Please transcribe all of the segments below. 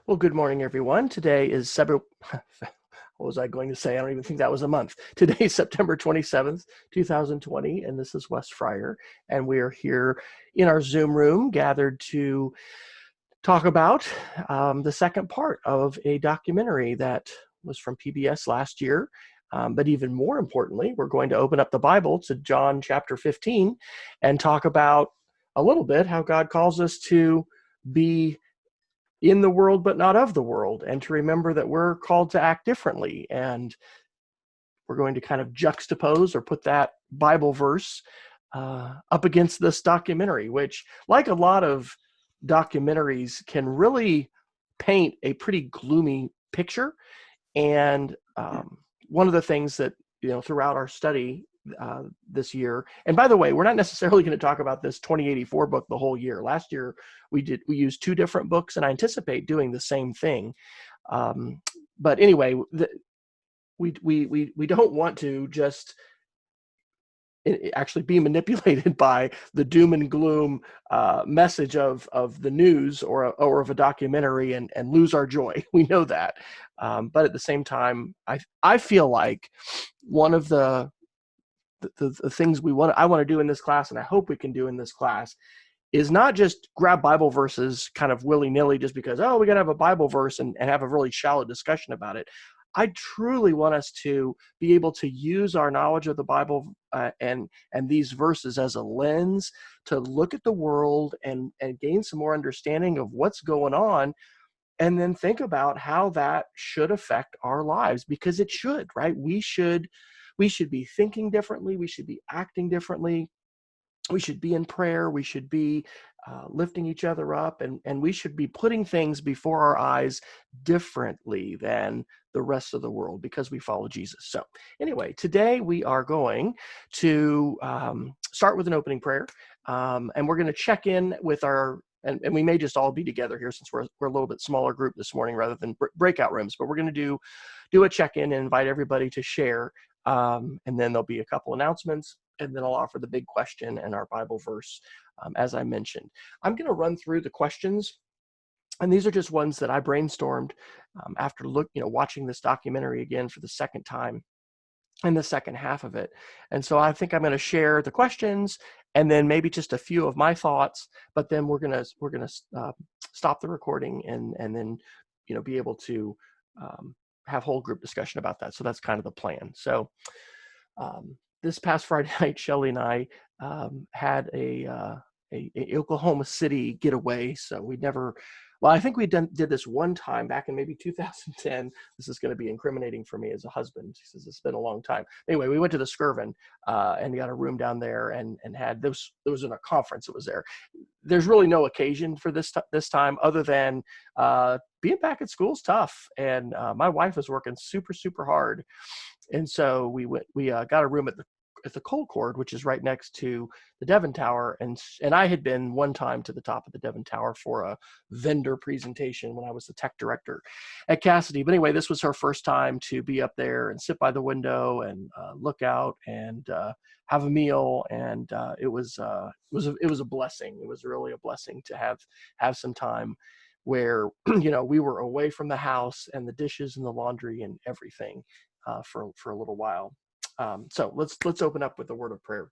Well, good morning, everyone. Today is what was I going to say? I don't even think that was a month. Today is September 27th, 2020, and this is Wes Fryer, and we are here in our Zoom room gathered to talk about the second part of a documentary that was from PBS last year. But even more importantly, we're going to open up the Bible to John chapter 15 and talk about a little bit how God calls us to be in the world but not of the world, and to remember that we're called to act differently. And we're going to kind of juxtapose or put that Bible verse up against this documentary, which, like a lot of documentaries, can really paint a pretty gloomy picture. And one of the things that, throughout our study this year, and by the way, we're not necessarily going to talk about this 2084 book the whole year. Last year we used two different books, and I anticipate doing the same thing. But anyway, we don't want to just actually be manipulated by the doom and gloom message of the news or of a documentary and lose our joy. We know that. But at the same time, I feel like one of the things I want to do in this class, and I hope we can do in this class, is not just grab Bible verses kind of willy-nilly just because, oh, we got to have a Bible verse and have a really shallow discussion about it. I truly want us to be able to use our knowledge of the Bible and these verses as a lens to look at the world and gain some more understanding of what's going on, and then think about how that should affect our lives, because it should, right? We should be thinking differently. We should be acting differently. We should be in prayer. We should be lifting each other up, and we should be putting things before our eyes differently than the rest of the world, because we follow Jesus. So anyway, today we are going to start with an opening prayer, and we're going to check in with and we may just all be together here since we're a little bit smaller group this morning rather than breakout rooms, but we're going to do a check-in and invite everybody to share, and then there'll be a couple announcements, and then I'll offer the big question and our Bible verse, as I mentioned. I'm going to run through the questions, and these are just ones that I brainstormed after watching this documentary again for the second time in the second half of it. And so I think I'm going to share the questions and then maybe just a few of my thoughts, but then we're going to stop the recording and then be able to have whole group discussion about that. So that's kind of the plan. So this past Friday night, Shelley and I had a Oklahoma City getaway. So I think we did this one time back in maybe 2010. This is going to be incriminating for me as a husband. He says it's been a long time. Anyway, we went to the Skirvin and got a room down there and had this. It was in a conference. It was there. There's really no occasion for this time other than being back at school is tough, and my wife is working super, super hard. And so we got a room at the Colcord, which is right next to the Devon Tower, and I had been one time to the top of the Devon Tower for a vendor presentation when I was the tech director at Cassidy. But anyway, this was her first time to be up there and sit by the window and look out and have a meal, and it was a blessing. It was really a blessing to have some time where we were away from the house and the dishes and the laundry and everything for a little while. So let's open up with a word of prayer.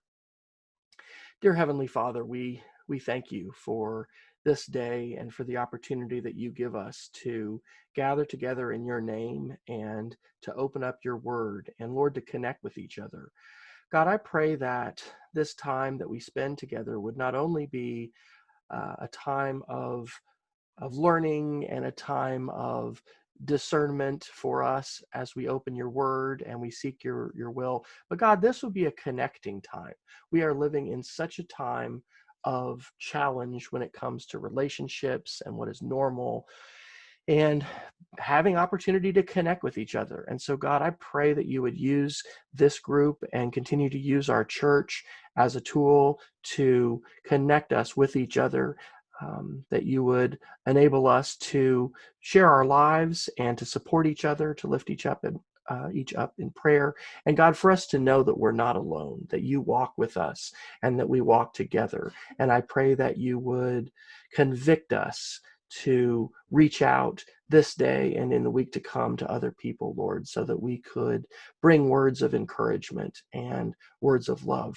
Dear Heavenly Father, we thank you for this day and for the opportunity that you give us to gather together in your name and to open up your word, and Lord, to connect with each other. God, I pray that this time that we spend together would not only be a time of learning and a time of discernment for us as we open your word and we seek your will. But God, this will be a connecting time. We are living in such a time of challenge when it comes to relationships and what is normal and having opportunity to connect with each other. And so God, I pray that you would use this group and continue to use our church as a tool to connect us with each other, that you would enable us to share our lives and to support each other, to lift each up in prayer. And God, for us to know that we're not alone, that you walk with us and that we walk together. And I pray that you would convict us to reach out this day and in the week to come to other people, Lord, so that we could bring words of encouragement and words of love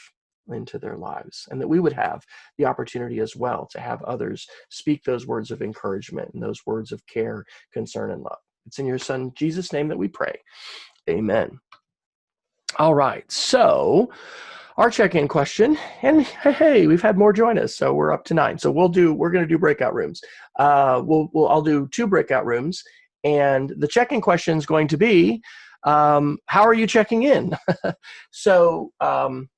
into their lives, and that we would have the opportunity as well to have others speak those words of encouragement and those words of care, concern, and love. It's in your Son, Jesus' name, that we pray. Amen. All right. So our check-in question, and hey, we've had more join us, so we're up to 9. So we're going to do breakout rooms. I'll do 2 breakout rooms, and the check-in question is going to be, how are you checking in? So I'm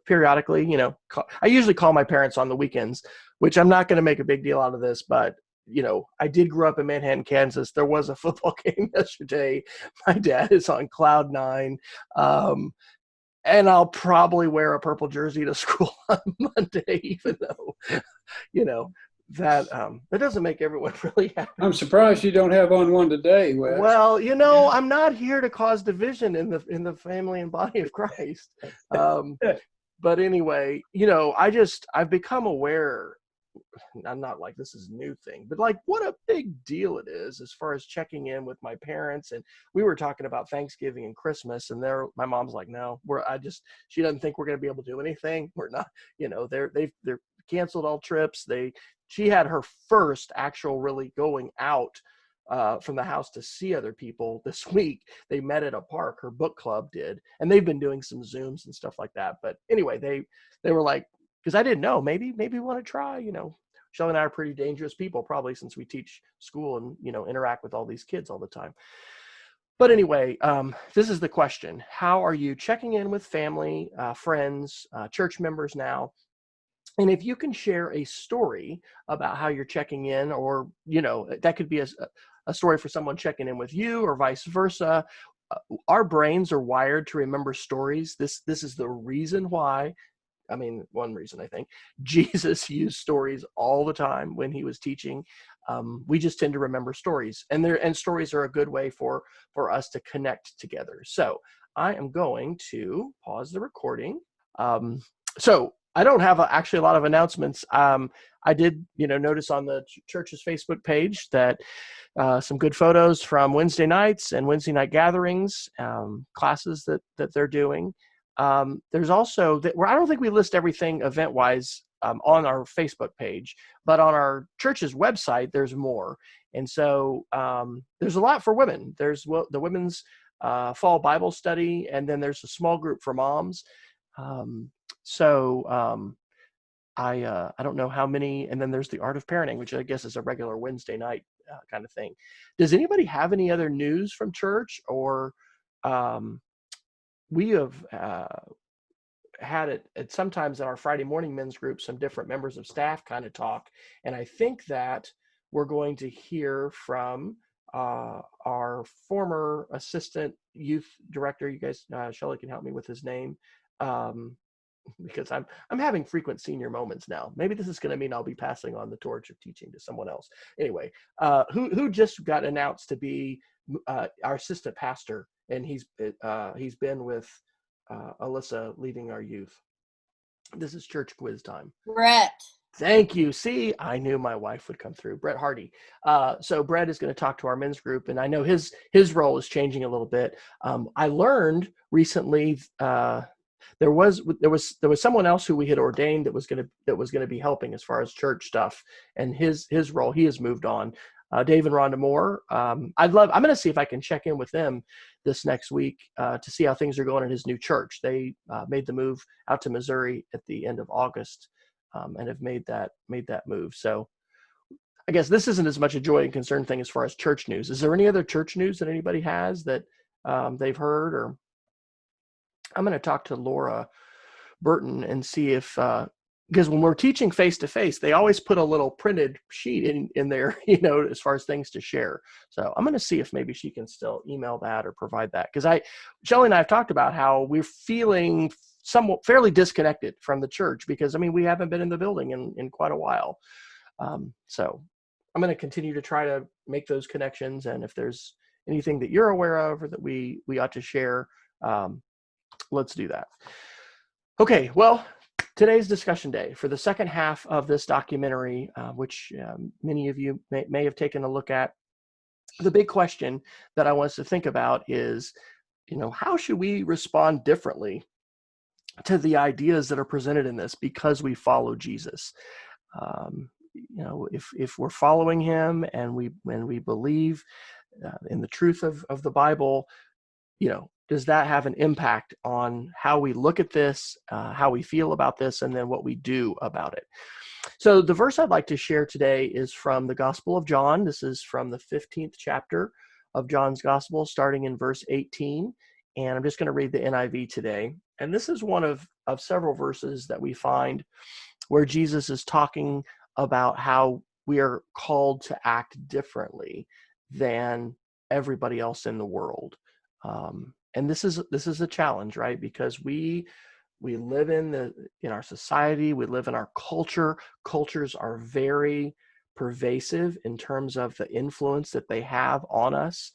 periodically, I usually call my parents on the weekends, which I'm not going to make a big deal out of this, but I did grow up in Manhattan, Kansas. There was a football game yesterday. My dad is on cloud 9. And I'll probably wear a purple jersey to school on Monday, even though, that doesn't make everyone really happy. I'm surprised you don't have on one today, Wes. Well, I'm not here to cause division in the family and body of Christ. But anyway, I've become aware. I'm not like this is a new thing, but like what a big deal it is as far as checking in with my parents. And we were talking about Thanksgiving and Christmas, and my mom's like, no, she doesn't think we're going to be able to do anything. We're not, they're canceled all trips. She had her first actual really going out from the house to see other people this week. They met at a park, her book club did, and they've been doing some Zooms and stuff like that. But anyway, they were like, because I didn't know, maybe we want to try, Shelley and I are pretty dangerous people, probably, since we teach school and, interact with all these kids all the time. But anyway, this is the question. How are you checking in with family, friends, church members now? And if you can share a story about how you're checking in, or, that could be a story for someone checking in with you or vice versa. Our brains are wired to remember stories. This is the reason why. One reason I think Jesus used stories all the time when he was teaching. We just tend to remember stories, and stories are a good way for us to connect together. So I am going to pause the recording. So I don't have actually a lot of announcements. I did, notice on the church's Facebook page that some good photos from Wednesday nights and Wednesday night gatherings, classes that they're doing. There's also where I don't think we list everything event-wise on our Facebook page, but on our church's website, there's more. And so there's a lot for women. There's the women's fall Bible study, and then there's a small group for moms. I don't know how many, and then there's the Art of Parenting, which I guess is a regular Wednesday night kind of thing. Does anybody have any other news from church, or we have had it at sometimes in our Friday morning men's group, some different members of staff kind of talk. And I think that we're going to hear from our former assistant youth director. You guys, Shelley can help me with his name, because I'm having frequent senior moments now. Maybe this is going to mean I'll be passing on the torch of teaching to someone else. Anyway, who just got announced to be our assistant pastor. And he's been with Alyssa leading our youth. This is church quiz time. Brett. Thank you. See, I knew my wife would come through. Brett Hardy. So Brett is going to talk to our men's group, and I know his role is changing a little bit. I learned recently there was someone else who we had ordained that was going to be helping as far as church stuff, and his role, he has moved on. Dave and Rhonda Moore. I'm going to see if I can check in with them this next week to see how things are going at his new church. They made the move out to Missouri at the end of August, and have made that move. So I guess this isn't as much a joy and concern thing as far as church news. Is there any other church news that anybody has that they've heard? Or I'm going to talk to Laura Burton and see if because when we're teaching face-to-face, they always put a little printed sheet in there, as far as things to share. So I'm going to see if maybe she can still email that or provide that. Because Shelley and I have talked about how we're feeling somewhat fairly disconnected from the church because, we haven't been in the building in quite a while. So I'm going to continue to try to make those connections. And if there's anything that you're aware of or that we ought to share, let's do that. Okay, well, today's discussion day for the second half of this documentary, which many of you may have taken a look at. The big question that I want us to think about is, how should we respond differently to the ideas that are presented in this because we follow Jesus? If we're following him and we believe in the truth of the Bible, does that have an impact on how we look at this, how we feel about this, and then what we do about it? So the verse I'd like to share today is from the Gospel of John. This is from the 15th chapter of John's Gospel, starting in verse 18. And I'm just going to read the NIV today. And this is one of several verses that we find where Jesus is talking about how we are called to act differently than everybody else in the world. And this is a challenge, right? Because we live in our society, we live in our culture. Cultures are very pervasive in terms of the influence that they have on us.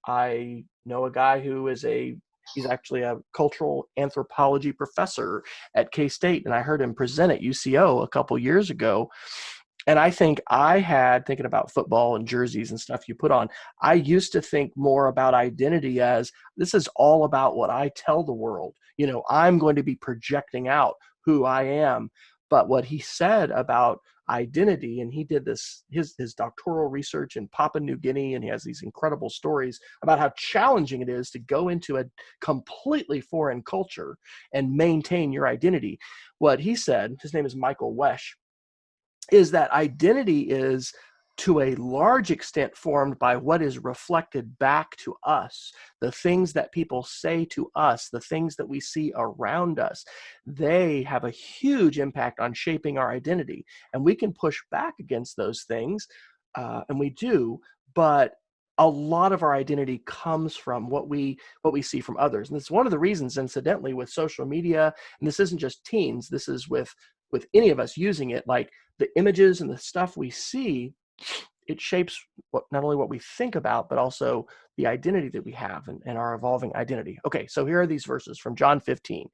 I know a guy who he's actually a cultural anthropology professor at K-State, and I heard him present at UCO a couple years ago. And I think thinking about football and jerseys and stuff you put on, I used to think more about identity as this is all about what I tell the world. I'm going to be projecting out who I am. But what he said about identity, and he did his doctoral research in Papua New Guinea, and he has these incredible stories about how challenging it is to go into a completely foreign culture and maintain your identity. What he said, his name is Michael Wesh, is that identity is to a large extent formed by what is reflected back to us, the things that people say to us, the things that we see around us. They have a huge impact on shaping our identity. And we can push back against those things, and we do, but a lot of our identity comes from what we see from others. And it's one of the reasons, incidentally, with social media, and this isn't just teens, this is with any of us using it, like the images and the stuff we see, it shapes not only what we think about, but also the identity that we have and our evolving identity. Okay, so here are these verses from John 15.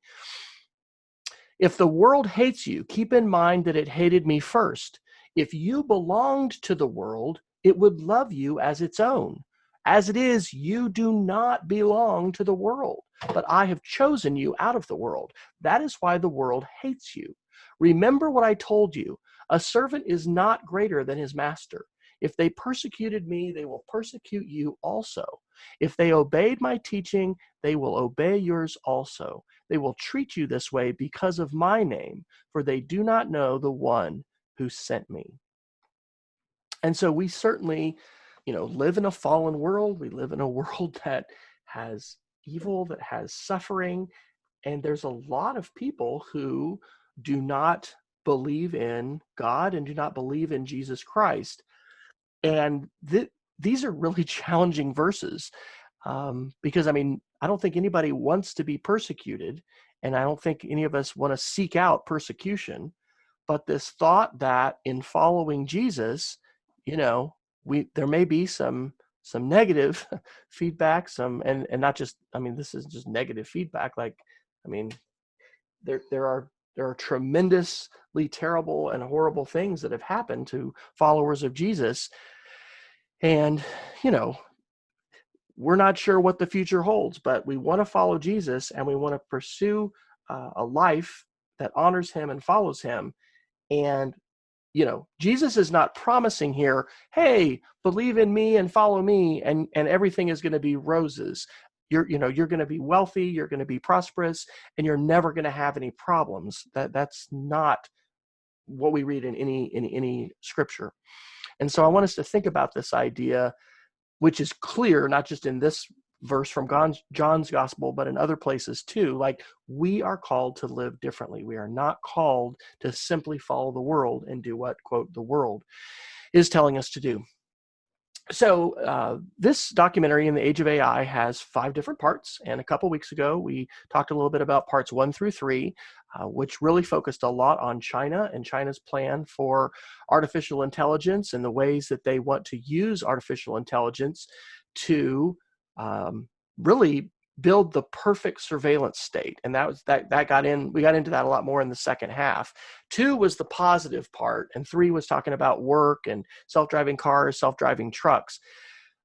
If the world hates you, keep in mind that it hated me first. If you belonged to the world, it would love you as its own. As it is, you do not belong to the world, but I have chosen you out of the world. That is why the world hates you. Remember what I told you. A servant is not greater than his master. If they persecuted me, they will persecute you also. If they obeyed my teaching, they will obey yours also. They will treat you this way because of my name, for they do not know the one who sent me. And so we certainly, live in a fallen world. We live in a world that has evil, that has suffering. And there's a lot of people who do not believe in God and do not believe in Jesus Christ. And these are really challenging verses because, I don't think anybody wants to be persecuted, and I don't think any of us want to seek out persecution. But this thought that in following Jesus, there may be some negative feedback, and not just, this is just negative feedback. There are tremendously terrible and horrible things that have happened to followers of Jesus. And, we're not sure what the future holds, but we want to follow Jesus and we want to pursue a life that honors him and follows him. And, Jesus is not promising here, hey, believe in me and follow me and everything is going to be roses. You're going to be wealthy, you're going to be prosperous, and you're never going to have any problems. That's not what we read in any scripture. And so I want us to think about this idea, which is clear, not just in this verse from John's gospel, but in other places too. Like, we are called to live differently. We are not called to simply follow the world and do what, quote, the world is telling us to do. So this documentary, In the Age of AI, has 5 different parts. And a couple weeks ago, we talked a little bit about parts 1 through 3, which really focused a lot on China and China's plan for artificial intelligence and the ways that they want to use artificial intelligence to really build the perfect surveillance state. And we got into that a lot more in the second half. 2 was the positive part, and 3 was talking about work and self-driving cars, self-driving trucks.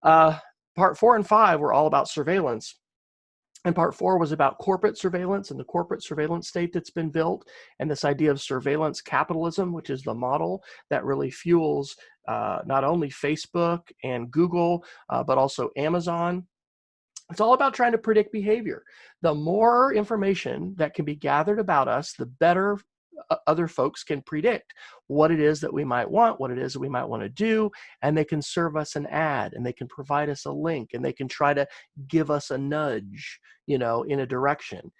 Part 4 and 5 were all about surveillance. And part 4 was about corporate surveillance and the corporate surveillance state that's been built, and this idea of surveillance capitalism, which is the model that really fuels not only Facebook and Google, but also Amazon. It's all about trying to predict behavior. The more information that can be gathered about us, the better other folks can predict what it is that we might want, what it is that we might want to do, and they can serve us an ad, and they can provide us a link, and they can try to give us a nudge, in a direction.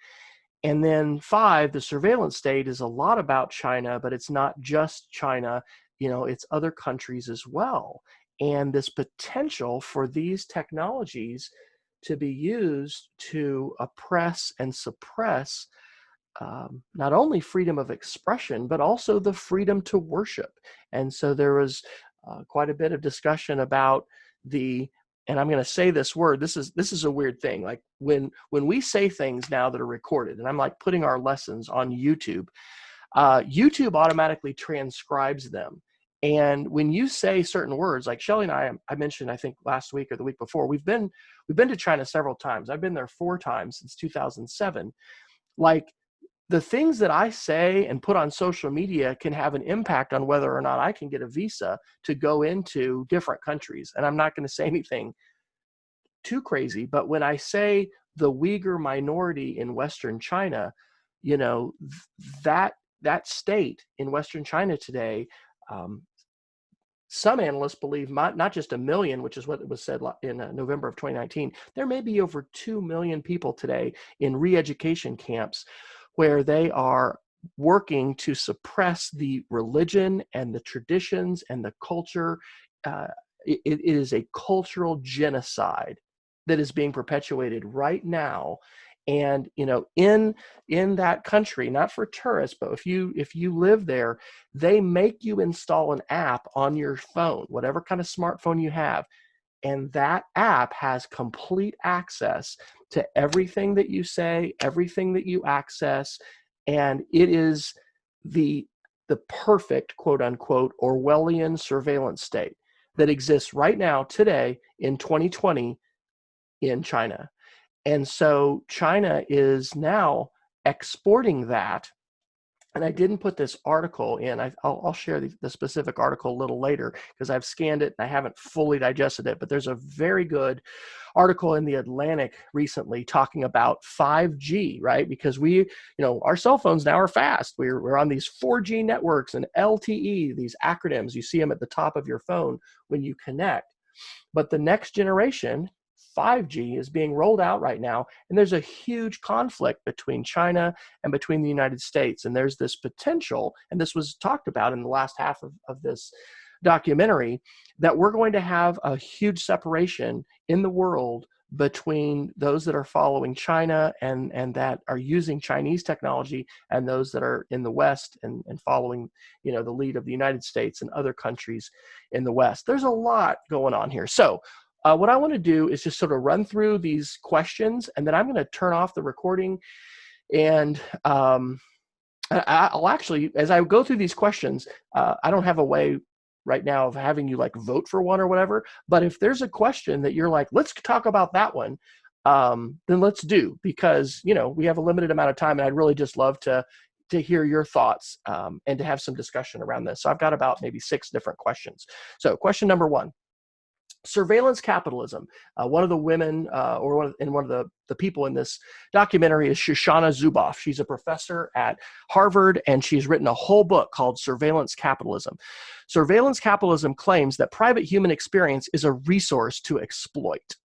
And then 5, the surveillance state, is a lot about China, but it's not just China, it's other countries as well. And this potential for these technologies to be used to oppress and suppress not only freedom of expression, but also the freedom to worship. And so there was quite a bit of discussion about and I'm going to say this word, this is a weird thing. Like when we say things now that are recorded, and I'm like putting our lessons on YouTube, YouTube automatically transcribes them. And when you say certain words, like Shelley and I mentioned, I think last week or the week before, we've been to China several times. I've been there 4 times since 2007. Like, the things that I say and put on social media can have an impact on whether or not I can get a visa to go into different countries. And I'm not going to say anything too crazy, but when I say the Uyghur minority in Western China, that state in Western China today, some analysts believe not just 1 million, which is what was said in November of 2019, there may be over 2 million people today in re-education camps where they are working to suppress the religion and the traditions and the culture. It is a cultural genocide that is being perpetuated right now. And in that country, not for tourists, but if you live there, they make you install an app on your phone, whatever kind of smartphone you have, and that app has complete access to everything that you say, everything that you access, and it is the perfect, quote unquote, Orwellian surveillance state that exists right now, today, in 2020, in China. And so China is now exporting that. And I didn't put this article in. I'll share the specific article a little later because I've scanned it and I haven't fully digested it. But there's a very good article in the Atlantic recently talking about 5G, right? Because our cell phones now are fast. We're on these 4G networks and LTE, these acronyms. You see them at the top of your phone when you connect. But the next generation, 5G, is being rolled out right now, and there's a huge conflict between China and between the United States. And there's this potential, and this was talked about in the last half of this documentary, that we're going to have a huge separation in the world between those that are following China and that are using Chinese technology, and those that are in the West and following the lead of the United States and other countries in the West. There's a lot going on here. So what I want to do is just sort of run through these questions, and then I'm going to turn off the recording. And I'll actually, as I go through these questions, I don't have a way right now of having you like vote for one or whatever. But if there's a question that you're like, let's talk about that one, then let's do, because we have a limited amount of time, and I'd really just love to hear your thoughts and to have some discussion around this. So I've got about maybe 6 different questions. So question number 1. Surveillance capitalism. One of the women, one of the people in this documentary is Shoshana Zuboff. She's a professor at Harvard, and she's written a whole book called Surveillance Capitalism. Surveillance capitalism claims that private human experience is a resource to exploit.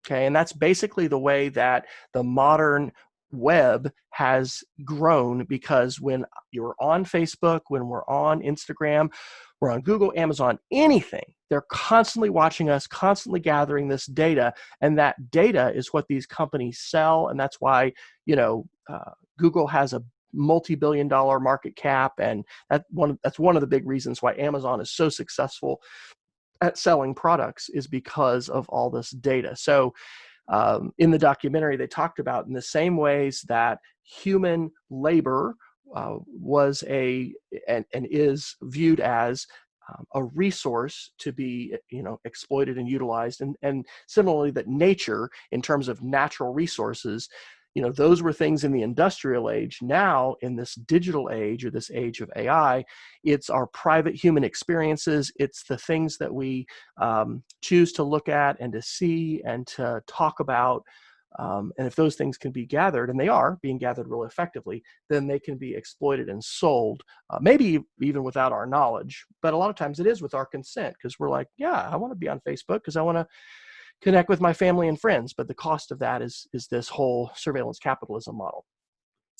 Okay, and that's basically the way that the modern web has grown, because when you're on Facebook, when we're on Instagram, we're on Google, Amazon, anything, they're constantly watching us, constantly gathering this data, and that data is what these companies sell, and that's why Google has a multi-billion-dollar market cap, and that's one of the big reasons why Amazon is so successful at selling products, is because of all this data. So in the documentary, they talked about in the same ways that human labor was and is viewed as a resource to be, exploited and utilized, and similarly that nature, in terms of natural resources, those were things in the industrial age. Now, in this digital age, or this age of AI, it's our private human experiences. It's the things that we choose to look at and to see and to talk about. And if those things can be gathered, and they are being gathered really effectively, then they can be exploited and sold, maybe even without our knowledge. But a lot of times it is with our consent, because we're like, yeah, I want to be on Facebook because I want to connect with my family and friends. But the cost of that is this whole surveillance capitalism model.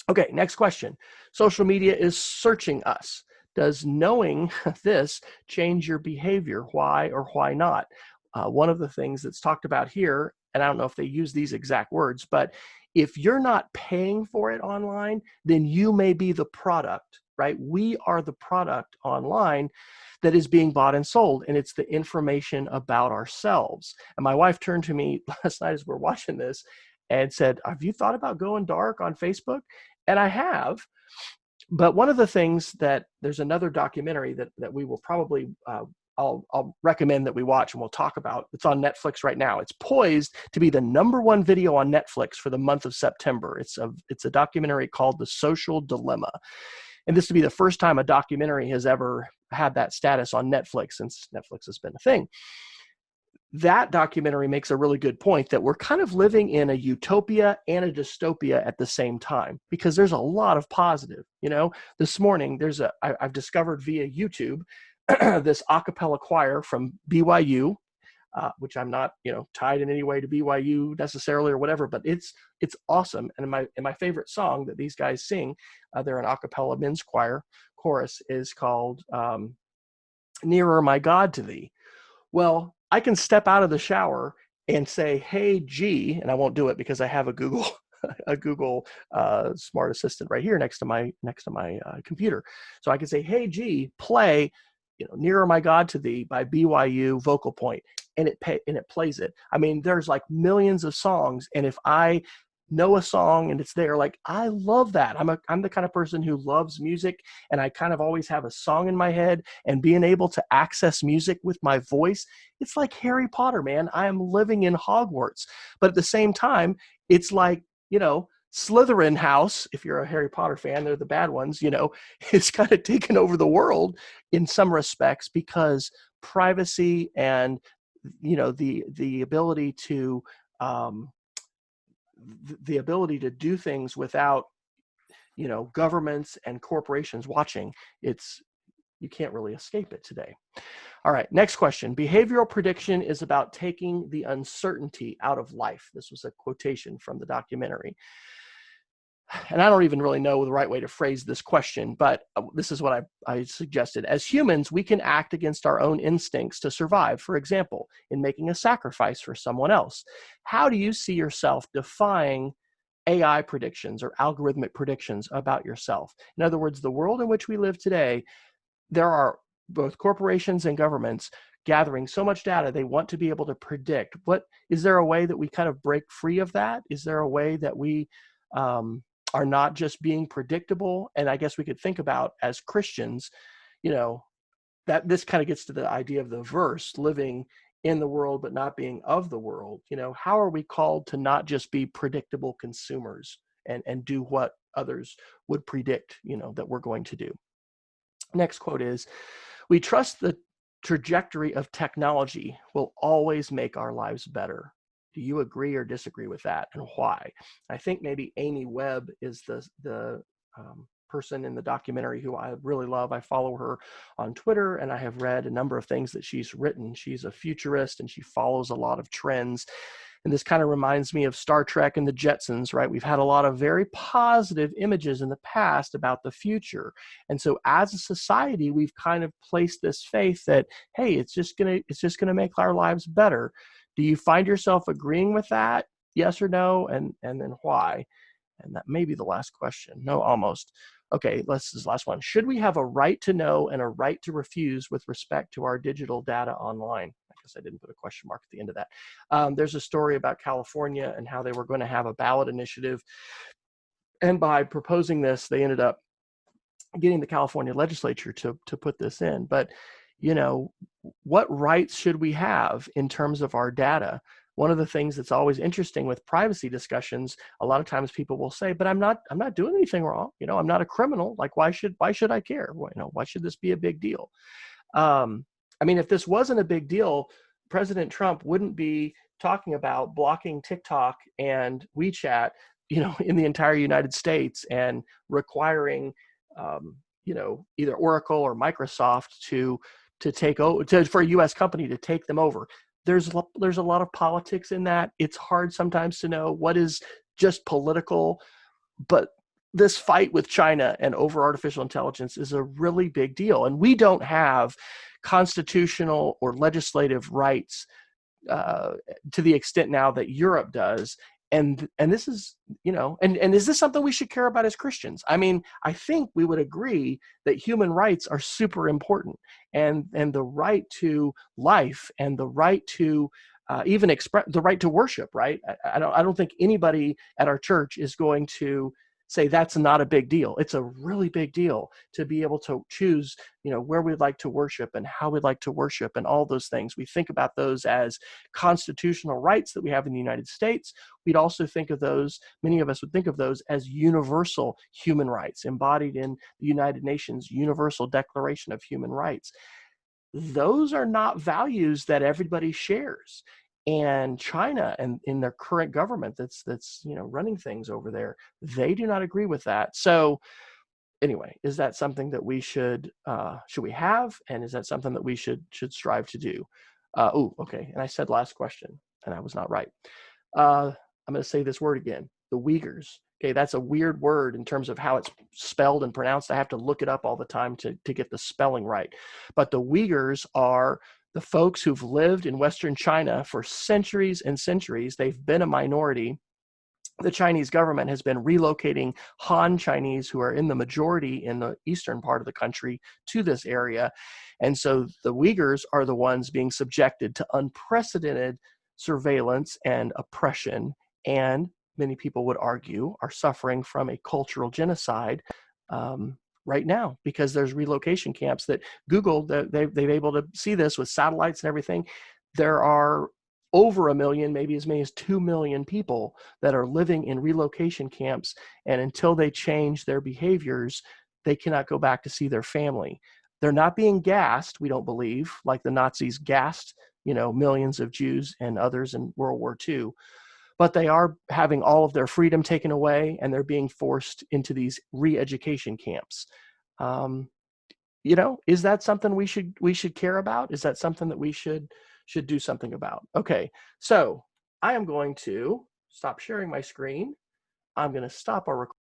Okay, next question. Social media is searching us. Does knowing this change your behavior? Why or why not? One of the things that's talked about here, and I don't know if they use these exact words, but if you're not paying for it online, then you may be the product, right? We are the product online that is being bought and sold, and it's the information about ourselves. And my wife turned to me last night as we're watching this and said, have you thought about going dark on Facebook? And I have. But one of the things that there's another documentary that we will probably, I'll recommend that we watch and we'll talk about. It's on Netflix right now. It's poised to be the #1 video on Netflix for the month of September. It's a documentary called The Social Dilemma. And this will be the first time a documentary has ever had that status on Netflix, since Netflix has been a thing. That documentary makes a really good point that we're kind of living in a utopia and a dystopia at the same time, because there's a lot of positive. This morning I've discovered via YouTube this a cappella choir from BYU, which I'm not, tied in any way to BYU necessarily or whatever, but it's awesome. And my favorite song that these guys sing, they're an a cappella men's choir chorus, is called "Nearer My God to Thee." Well, I can step out of the shower and say, "Hey G," and I won't do it because I have a Google smart assistant right here next to my computer. So I can say, "Hey G, play, Nearer My God to Thee" by BYU Vocal Point, and it plays it. I mean, there's like millions of songs, and if I know a song and it's there, like, I love that. I'm the kind of person who loves music, and I kind of always have a song in my head, and being able to access music with my voice, it's like Harry Potter, man. I am living in Hogwarts. But at the same time, it's like, Slytherin house, if you're a Harry Potter fan, they're the bad ones, it's kind of taken over the world in some respects, because privacy and, the ability to do things without, governments and corporations watching, you can't really escape it today. All right, next question. Behavioral prediction is about taking the uncertainty out of life. This was a quotation from the documentary. And I don't even really know the right way to phrase this question, but this is what I suggested. As humans, we can act against our own instincts to survive, for example, in making a sacrifice for someone else. How do you see yourself defying AI predictions or algorithmic predictions about yourself? In other words, the world in which we live today, there are both corporations and governments gathering so much data, they want to be able to predict. Is there a way that we kind of break free of that? Is there a way that we are not just being predictable? And I guess we could think about, as Christians, that this kind of gets to the idea of the verse, living in the world but not being of the world. How are we called to not just be predictable consumers and do what others would predict, that we're going to do? Next quote is, "We trust the trajectory of technology will always make our lives better." Do you agree or disagree with that, and why? I think maybe Amy Webb is the person in the documentary who I really love. I follow her on Twitter, and I have read a number of things that she's written. She's a futurist, and she follows a lot of trends. And this kind of reminds me of Star Trek and the Jetsons, right? We've had a lot of very positive images in the past about the future. And so as a society, we've kind of placed this faith that, hey, it's just gonna make our lives better. Do you find yourself agreeing with that? Yes or no? And then why? And that may be the last question. No, almost. Okay, this is the last one. Should we have a right to know and a right to refuse with respect to our digital data online? I guess I didn't put a question mark at the end of that. There's a story about California and how they were going to have a ballot initiative. And by proposing this, they ended up getting the California legislature to put this in. But, you know, what rights should we have in terms of our data? One of the things that's always interesting with privacy discussions, a lot of times people will say, but I'm not doing anything wrong. You know, I'm not a criminal. Like, why should I care? Well, you know, why should this be a big deal? I mean, if this wasn't a big deal, President Trump wouldn't be talking about blocking TikTok and WeChat, you know, in the entire United States, and requiring, you know, either Oracle or Microsoft to take over, for a U.S. company to take them over. There's a lot of politics in that. It's hard sometimes to know what is just political, but this fight with China and over artificial intelligence is a really big deal. And we don't have constitutional or legislative rights to the extent now that Europe does. And this is, you know, and is this something we should care about as Christians? I mean, I think we would agree that human rights are super important, and the right to life and the right to even express the right to worship, right? I don't think anybody at our church is going to say that's not a big deal. It's a really big deal to be able to choose, you know, where we'd like to worship and how we'd like to worship and all those things. We think about those as constitutional rights that we have in the United States. We'd also think of those, many of us would think of those as universal human rights embodied in the United Nations Universal Declaration of Human Rights. Those are not values that everybody shares. And China, and in their current government that's you know, running things over there, they do not agree with that. So anyway, is that something that we should we have, and is that something that we should strive to do? Okay. And I said last question, and I was not right. I'm going to say this word again: the Uyghurs. Okay, that's a weird word in terms of how it's spelled and pronounced. I have to look it up all the time to get the spelling right. But the Uyghurs are the folks who've lived in Western China for centuries and centuries. They've been a minority. The Chinese government has been relocating Han Chinese, who are in the majority in the eastern part of the country, to this area. And so the Uyghurs are the ones being subjected to unprecedented surveillance and oppression, and many people would argue are suffering from a cultural genocide right now, because there's relocation camps that Google, they've able to see this with satellites and everything. There are over 1 million, maybe as many as 2 million people that are living in relocation camps. And until they change their behaviors, they cannot go back to see their family. They're not being gassed, we don't believe, like the Nazis gassed, you know, millions of Jews and others in World War II. But they are having all of their freedom taken away, and they're being forced into these re-education camps. You know, is that something we should care about? Is that something that we should do something about? Okay, so I am going to stop sharing my screen. I'm going to stop our recording.